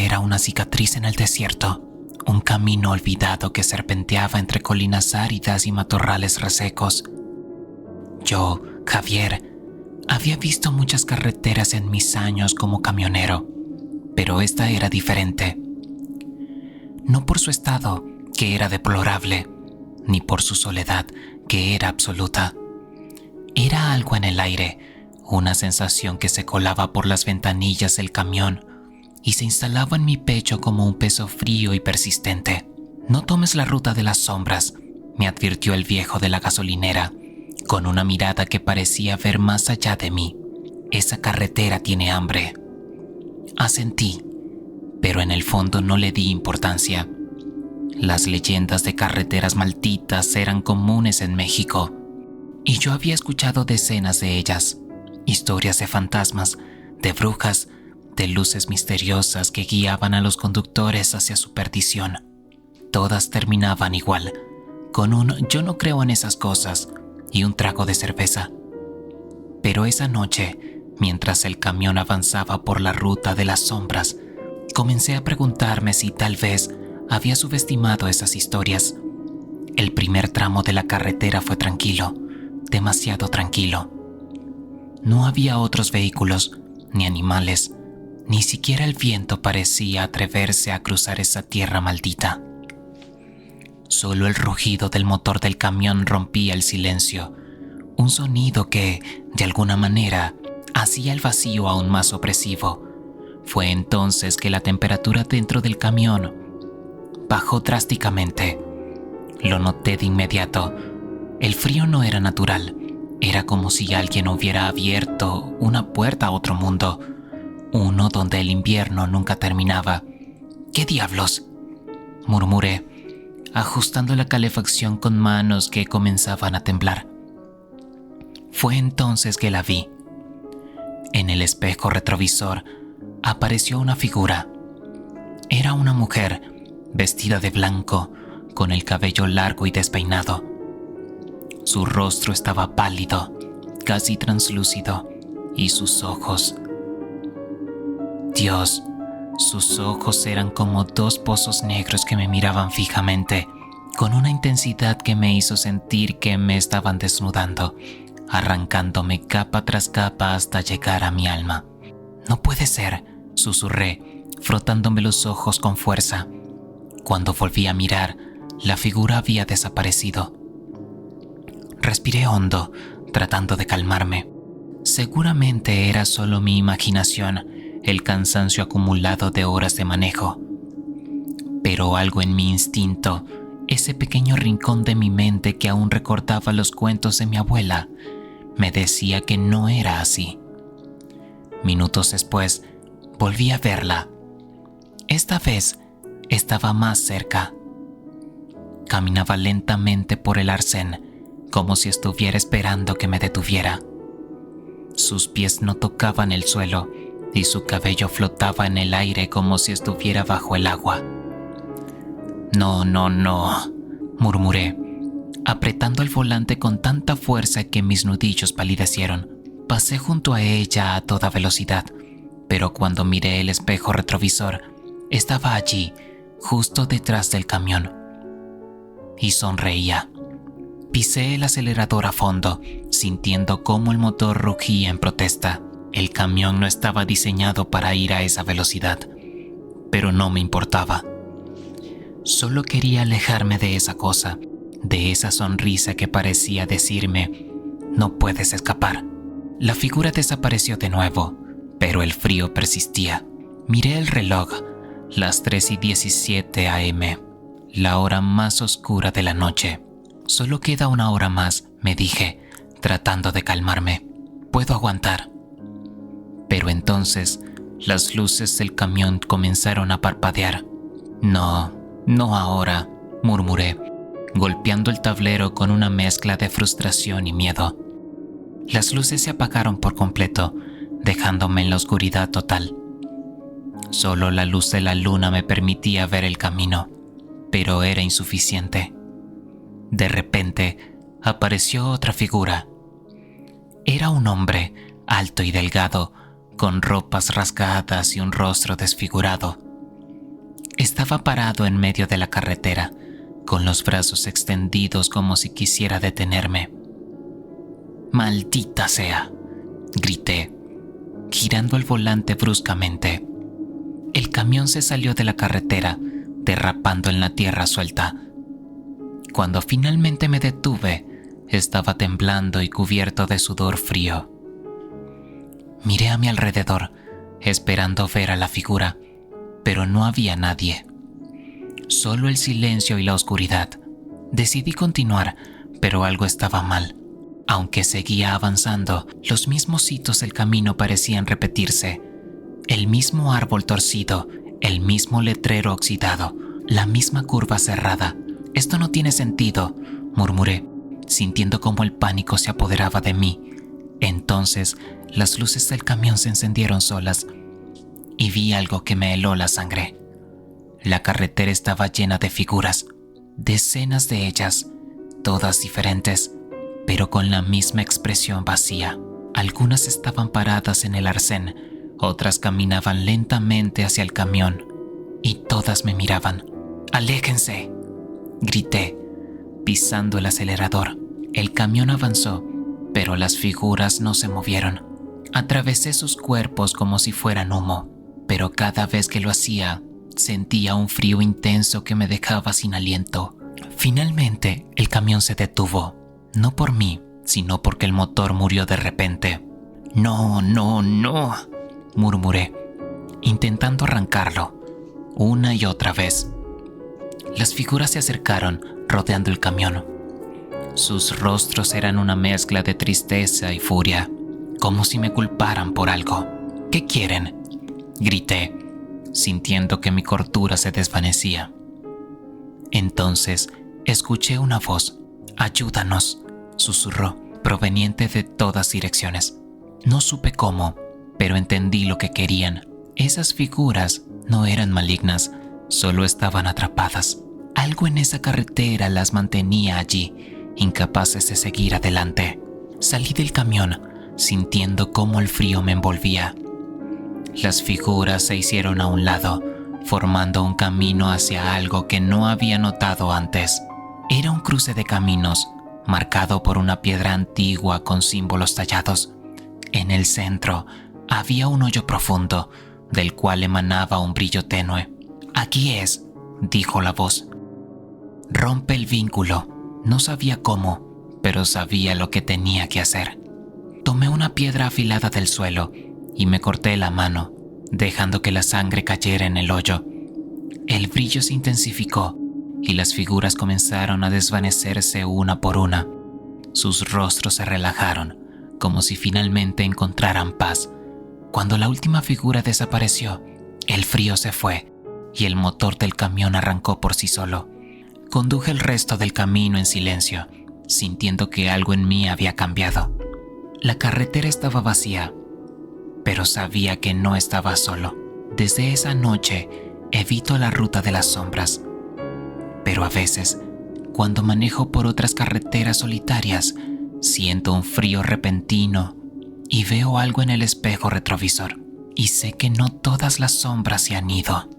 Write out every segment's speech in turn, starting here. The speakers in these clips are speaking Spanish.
era una cicatriz en el desierto, un camino olvidado que serpenteaba entre colinas áridas y matorrales resecos. Yo, Javier, había visto muchas carreteras en mis años como camionero, pero esta era diferente. No por su estado, que era deplorable, ni por su soledad, que era absoluta. Era algo en el aire, una sensación que se colaba por las ventanillas del camión y se instalaba en mi pecho como un peso frío y persistente. «No tomes la ruta de las sombras», me advirtió el viejo de la gasolinera, con una mirada que parecía ver más allá de mí. «Esa carretera tiene hambre». Asentí, pero en el fondo no le di importancia. Las leyendas de carreteras malditas eran comunes en México, y yo había escuchado decenas de ellas. Historias de fantasmas, de brujas, de luces misteriosas que guiaban a los conductores hacia su perdición. Todas terminaban igual, con un «yo no creo en esas cosas» y un trago de cerveza. Pero esa noche, mientras el camión avanzaba por la ruta de las sombras, comencé a preguntarme si tal vez había subestimado esas historias. El primer tramo de la carretera fue tranquilo, demasiado tranquilo. No había otros vehículos, ni animales, ni siquiera el viento parecía atreverse a cruzar esa tierra maldita. Solo el rugido del motor del camión rompía el silencio, un sonido que, de alguna manera, hacía el vacío aún más opresivo. Fue entonces que la temperatura dentro del camión bajó drásticamente. Lo noté de inmediato. El frío no era natural, era como si alguien hubiera abierto una puerta a otro mundo, uno donde el invierno nunca terminaba. «¿Qué diablos?», murmuré, ajustando la calefacción con manos que comenzaban a temblar. Fue entonces que la vi. En el espejo retrovisor apareció una figura. Era una mujer, vestida de blanco, con el cabello largo y despeinado. Su rostro estaba pálido, casi translúcido, y sus ojos... Dios, sus ojos eran como dos pozos negros que me miraban fijamente, con una intensidad que me hizo sentir que me estaban desnudando, arrancándome capa tras capa hasta llegar a mi alma. «No puede ser», susurré, frotándome los ojos con fuerza. Cuando volví a mirar, la figura había desaparecido. Respiré hondo, tratando de calmarme. Seguramente era solo mi imaginación, el cansancio acumulado de horas de manejo. Pero algo en mi instinto, ese pequeño rincón de mi mente que aún recordaba los cuentos de mi abuela, me decía que no era así. Minutos después, volví a verla. Esta vez estaba más cerca. Caminaba lentamente por el arcén, como si estuviera esperando que me detuviera. Sus pies no tocaban el suelo y su cabello flotaba en el aire como si estuviera bajo el agua. «No, no, no», murmuré, apretando el volante con tanta fuerza que mis nudillos palidecieron. Pasé junto a ella a toda velocidad, pero cuando miré el espejo retrovisor, estaba allí, justo detrás del camión. Y sonreía. Pisé el acelerador a fondo, sintiendo cómo el motor rugía en protesta. El camión no estaba diseñado para ir a esa velocidad, pero no me importaba. Solo quería alejarme de esa cosa, de esa sonrisa que parecía decirme, «No puedes escapar». La figura desapareció de nuevo, pero el frío persistía. Miré el reloj, las 3:17 a.m., la hora más oscura de la noche. «Solo queda una hora más», me dije, tratando de calmarme. «Puedo aguantar». Pero entonces, las luces del camión comenzaron a parpadear. «No, no ahora», murmuré, golpeando el tablero con una mezcla de frustración y miedo. Las luces se apagaron por completo, dejándome en la oscuridad total. Solo la luz de la luna me permitía ver el camino, pero era insuficiente. De repente, apareció otra figura. Era un hombre, alto y delgado, con ropas rasgadas y un rostro desfigurado. Estaba parado en medio de la carretera, con los brazos extendidos como si quisiera detenerme. «¡Maldita sea!», grité, girando el volante bruscamente. El camión se salió de la carretera, derrapando en la tierra suelta. Cuando finalmente me detuve, estaba temblando y cubierto de sudor frío. Miré a mi alrededor, esperando ver a la figura, pero no había nadie. Solo el silencio y la oscuridad. Decidí continuar, pero algo estaba mal. Aunque seguía avanzando, los mismos hitos del camino parecían repetirse. El mismo árbol torcido, el mismo letrero oxidado, la misma curva cerrada. «Esto no tiene sentido», murmuré, sintiendo cómo el pánico se apoderaba de mí. Entonces, las luces del camión se encendieron solas y vi algo que me heló la sangre. La carretera estaba llena de figuras, decenas de ellas, todas diferentes, pero con la misma expresión vacía. Algunas estaban paradas en el arcén, otras caminaban lentamente hacia el camión, y todas me miraban. «¡Aléjense!», grité, pisando el acelerador. El camión avanzó, pero las figuras no se movieron. Atravesé sus cuerpos como si fueran humo, pero cada vez que lo hacía, sentía un frío intenso que me dejaba sin aliento. Finalmente, el camión se detuvo, no por mí, sino porque el motor murió de repente. «No, no, no», murmuré, intentando arrancarlo, una y otra vez. Las figuras se acercaron, rodeando el camión. Sus rostros eran una mezcla de tristeza y furia, como si me culparan por algo. «¿Qué quieren?», grité, sintiendo que mi cordura se desvanecía. Entonces, escuché una voz. «¡Ayúdanos!», susurró, proveniente de todas direcciones. No supe cómo, pero entendí lo que querían. Esas figuras no eran malignas, solo estaban atrapadas. Algo en esa carretera las mantenía allí, incapaces de seguir adelante. Salí del camión, sintiendo cómo el frío me envolvía. Las figuras se hicieron a un lado, formando un camino hacia algo que no había notado antes. Era un cruce de caminos, marcado por una piedra antigua con símbolos tallados. En el centro había un hoyo profundo, del cual emanaba un brillo tenue. «Aquí es», dijo la voz. «Rompe el vínculo». No sabía cómo, pero sabía lo que tenía que hacer. Tomé una piedra afilada del suelo y me corté la mano, dejando que la sangre cayera en el hoyo. El brillo se intensificó y las figuras comenzaron a desvanecerse una por una. Sus rostros se relajaron, como si finalmente encontraran paz. Cuando la última figura desapareció, el frío se fue y el motor del camión arrancó por sí solo. Conduje el resto del camino en silencio, sintiendo que algo en mí había cambiado. La carretera estaba vacía, pero sabía que no estaba solo. Desde esa noche evito la ruta de las sombras. Pero a veces, cuando manejo por otras carreteras solitarias, siento un frío repentino y veo algo en el espejo retrovisor. Y sé que no todas las sombras se han ido.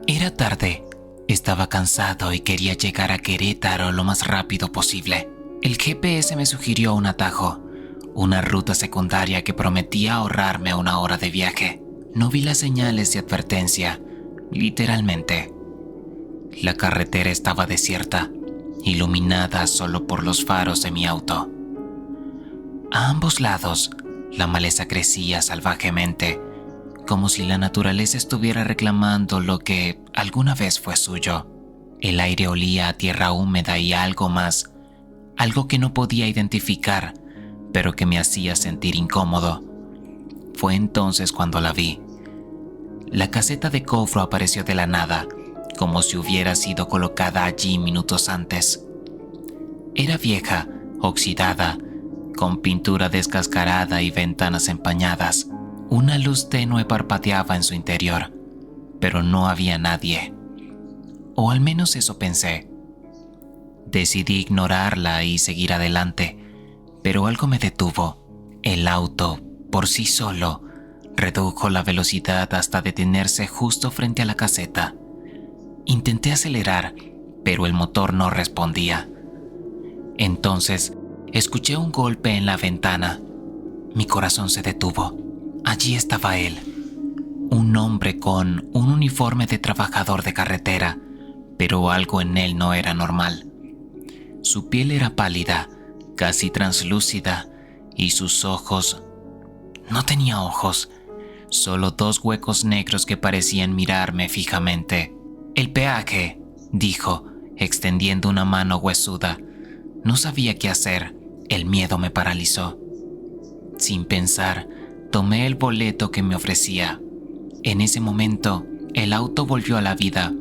Era tarde. Estaba cansado y quería llegar a Querétaro lo más rápido posible. El GPS me sugirió un atajo, una ruta secundaria que prometía ahorrarme 1 hora de viaje. No vi las señales de advertencia, literalmente. La carretera estaba desierta, iluminada solo por los faros de mi auto. A ambos lados, la maleza crecía salvajemente, como si la naturaleza estuviera reclamando lo que alguna vez fue suyo. El aire olía a tierra húmeda y a algo más, algo que no podía identificar, pero que me hacía sentir incómodo. Fue entonces cuando la vi. La caseta de cobro apareció de la nada, como si hubiera sido colocada allí minutos antes. Era vieja, oxidada, con pintura descascarada y ventanas empañadas. Una luz tenue parpadeaba en su interior, pero no había nadie. O al menos eso pensé. Decidí ignorarla y seguir adelante, pero algo me detuvo. El auto, por sí solo, Redujo la velocidad hasta detenerse justo frente a la caseta. Intenté acelerar, pero el motor no respondía. Entonces, escuché un golpe en la ventana. Mi corazón se detuvo. Allí estaba él. Un hombre con un uniforme de trabajador de carretera, pero algo en él no era normal. Su piel era pálida, casi translúcida, y sus ojos... No tenía ojos, solo dos huecos negros que parecían mirarme fijamente. «El peaje», dijo, extendiendo una mano huesuda. No sabía qué hacer, el miedo me paralizó. Sin pensar, tomé el boleto que me ofrecía. En ese momento, el auto volvió a la vida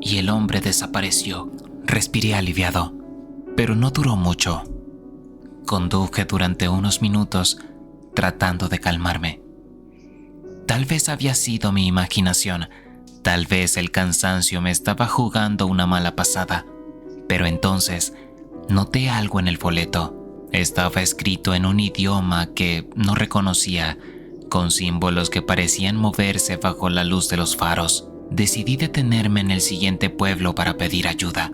y el hombre desapareció. Respiré aliviado, pero no duró mucho. Conduje durante unos minutos, tratando de calmarme. Tal vez había sido mi imaginación, tal vez el cansancio me estaba jugando una mala pasada, pero entonces noté algo en el boleto. Estaba escrito en un idioma que no reconocía, con símbolos que parecían moverse bajo la luz de los faros. Decidí detenerme en el siguiente pueblo para pedir ayuda.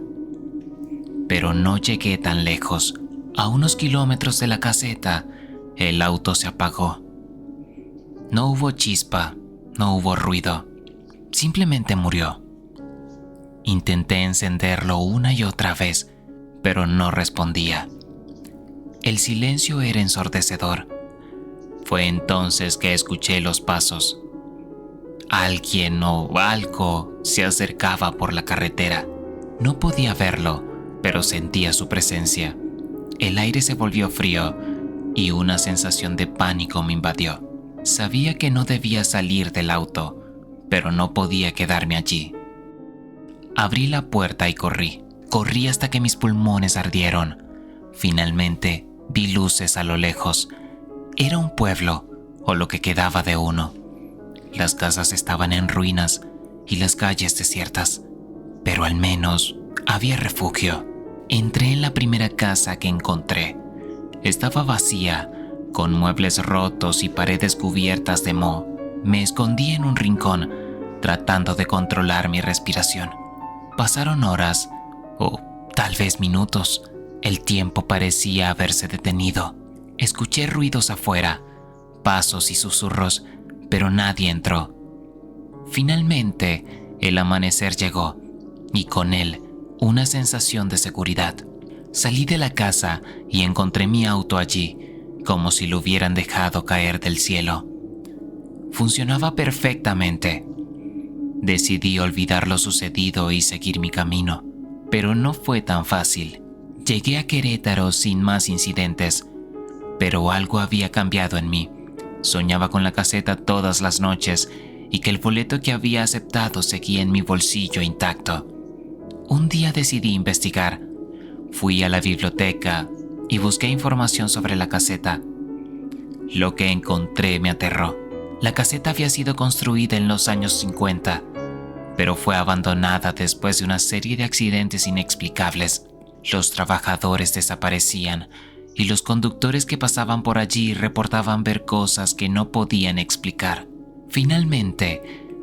Pero no llegué tan lejos. A unos kilómetros de la caseta, el auto se apagó. No hubo chispa, no hubo ruido. Simplemente murió. Intenté encenderlo una y otra vez, pero no respondía. El silencio era ensordecedor. Fue entonces que escuché los pasos. Alguien o algo se acercaba por la carretera. No podía verlo, pero sentía su presencia. El aire se volvió frío y una sensación de pánico me invadió. Sabía que no debía salir del auto, pero no podía quedarme allí. Abrí la puerta y corrí. Corrí hasta que mis pulmones ardieron. Finalmente vi luces a lo lejos. Era un pueblo, o lo que quedaba de uno. Las casas estaban en ruinas y las calles desiertas, pero al menos había refugio. Entré en la primera casa que encontré. Estaba vacía, con muebles rotos y paredes cubiertas de moho. Me escondí en un rincón, tratando de controlar mi respiración. Pasaron horas, o tal vez minutos. El tiempo parecía haberse detenido. Escuché ruidos afuera, pasos y susurros, pero nadie entró. Finalmente, el amanecer llegó, y con él, una sensación de seguridad. Salí de la casa y encontré mi auto allí, como si lo hubieran dejado caer del cielo. Funcionaba perfectamente. Decidí olvidar lo sucedido y seguir mi camino, pero no fue tan fácil. Llegué a Querétaro sin más incidentes, pero algo había cambiado en mí. Soñaba con la caseta todas las noches y que el boleto que había aceptado seguía en mi bolsillo intacto. Un día decidí investigar. Fui a la biblioteca y busqué información sobre la caseta. Lo que encontré me aterró. La caseta había sido construida en los años 50, pero fue abandonada después de una serie de accidentes inexplicables. Los trabajadores desaparecían y los conductores que pasaban por allí reportaban ver cosas que no podían explicar. Finalmente,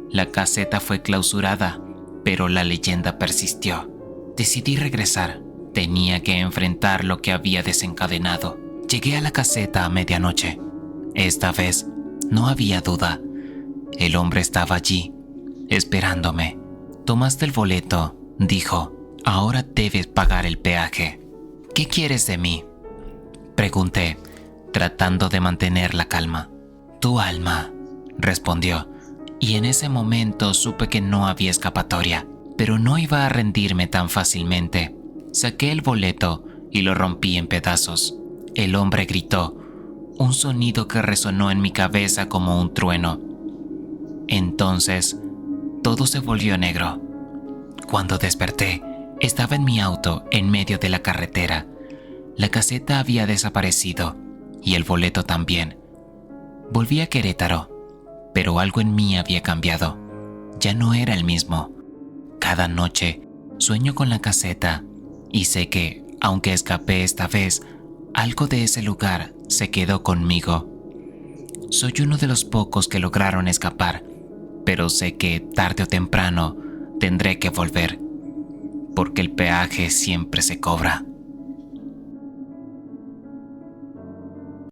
la caseta fue clausurada, pero la leyenda persistió. Decidí regresar. Tenía que enfrentar lo que había desencadenado. Llegué a la caseta a medianoche. Esta vez, no había duda. El hombre estaba allí, esperándome. «Tomaste el boleto», dijo. «Ahora debes pagar el peaje». «¿Qué quieres de mí?», pregunté, tratando de mantener la calma. «Tu alma», respondió, y en ese momento supe que no había escapatoria, pero no iba a rendirme tan fácilmente. Saqué el boleto y lo rompí en pedazos. El hombre gritó, un sonido que resonó en mi cabeza como un trueno. Entonces, todo se volvió negro. Cuando desperté, estaba en mi auto en medio de la carretera. La caseta había desaparecido y el boleto también. Volví a Querétaro, pero algo en mí había cambiado. Ya no era el mismo. Cada noche sueño con la caseta y sé que, aunque escapé esta vez, algo de ese lugar se quedó conmigo. Soy uno de los pocos que lograron escapar, pero sé que tarde o temprano tendré que volver, porque el peaje siempre se cobra.